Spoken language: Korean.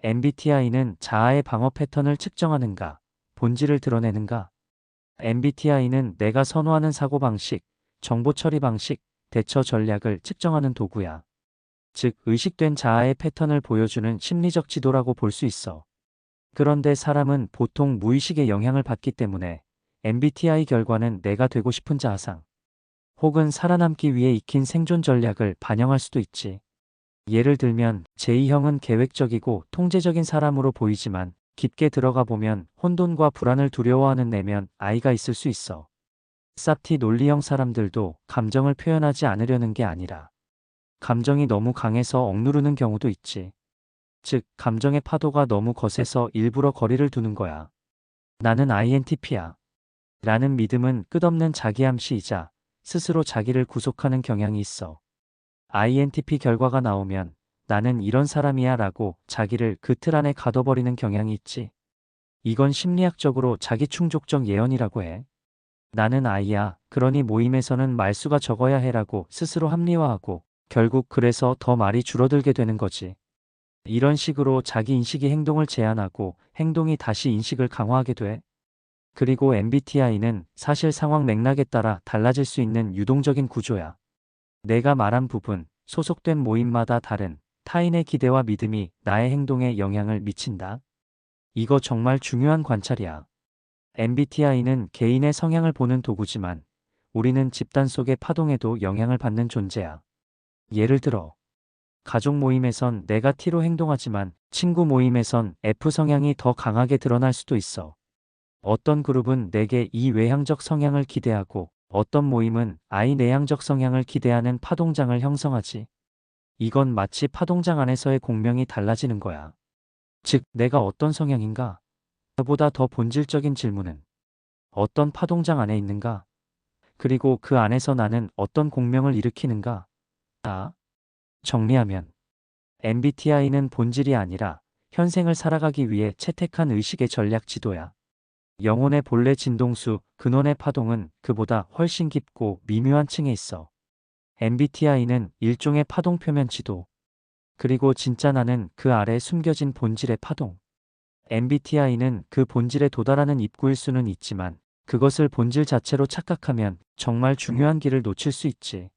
MBTI는 자아의 방어 패턴을 측정하는가, 본질을 드러내는가? MBTI는 내가 선호하는 사고방식, 정보 처리 방식, 대처 전략을 측정하는 도구야. 즉, 의식된 자아의 패턴을 보여주는 심리적 지도라고 볼 수 있어. 그런데 사람은 보통 무의식의 영향을 받기 때문에 MBTI 결과는 내가 되고 싶은 자아상, 혹은 살아남기 위해 익힌 생존 전략을 반영할 수도 있지. 예를 들면 제2형은 계획적이고 통제적인 사람으로 보이지만 깊게 들어가 보면 혼돈과 불안을 두려워하는 내면 I가 있을 수 있어. 쌉티 논리형 사람들도 감정을 표현하지 않으려는 게 아니라 감정이 너무 강해서 억누르는 경우도 있지. 즉, 감정의 파도가 너무 거세서 일부러 거리를 두는 거야. 나는 INTP야. 라는 믿음은 끝없는 자기암시이자 스스로 자기를 구속하는 경향이 있어. INTP 결과가 나오면 나는 이런 사람이야 라고 자기를 그 틀 안에 가둬버리는 경향이 있지. 이건 심리학적으로 자기충족적 예언이라고 해. 나는 I야. 그러니 모임에서는 말수가 적어야 해라고 스스로 합리화하고 결국 그래서 더 말이 줄어들게 되는 거지. 이런 식으로 자기 인식이 행동을 제한하고 행동이 다시 인식을 강화하게 돼. 그리고 MBTI는 사실 상황 맥락에 따라 달라질 수 있는 유동적인 구조야. 내가 말한 부분, 소속된 모임마다 다른 타인의 기대와 믿음이 나의 행동에 영향을 미친다. 이거 정말 중요한 관찰이야. MBTI는 개인의 성향을 보는 도구지만 우리는 집단 속의 파동에도 영향을 받는 존재야. 예를 들어, 가족 모임에선 내가 T로 행동하지만 친구 모임에선 F 성향이 더 강하게 드러날 수도 있어. 어떤 그룹은 내게 이 외향적 성향을 기대하고 어떤 모임은 I 내향적 성향을 기대하는 파동장을 형성하지. 이건 마치 파동장 안에서의 공명이 달라지는 거야. 즉, 내가 어떤 성향인가? 보다 더 본질적인 질문은 어떤 파동장 안에 있는가? 그리고 그 안에서 나는 어떤 공명을 일으키는가? 정리하면 MBTI는 본질이 아니라 현생을 살아가기 위해 채택한 의식의 전략 지도야. 영혼의 본래 진동수, 근원의 파동은 그보다 훨씬 깊고 미묘한 층에 있어. MBTI는 일종의 파동 표면 지도. 그리고 진짜 나는 그 아래 숨겨진 본질의 파동. MBTI는 그 본질에 도달하는 입구일 수는 있지만 그것을 본질 자체로 착각하면 정말 중요한 길을 놓칠 수 있지.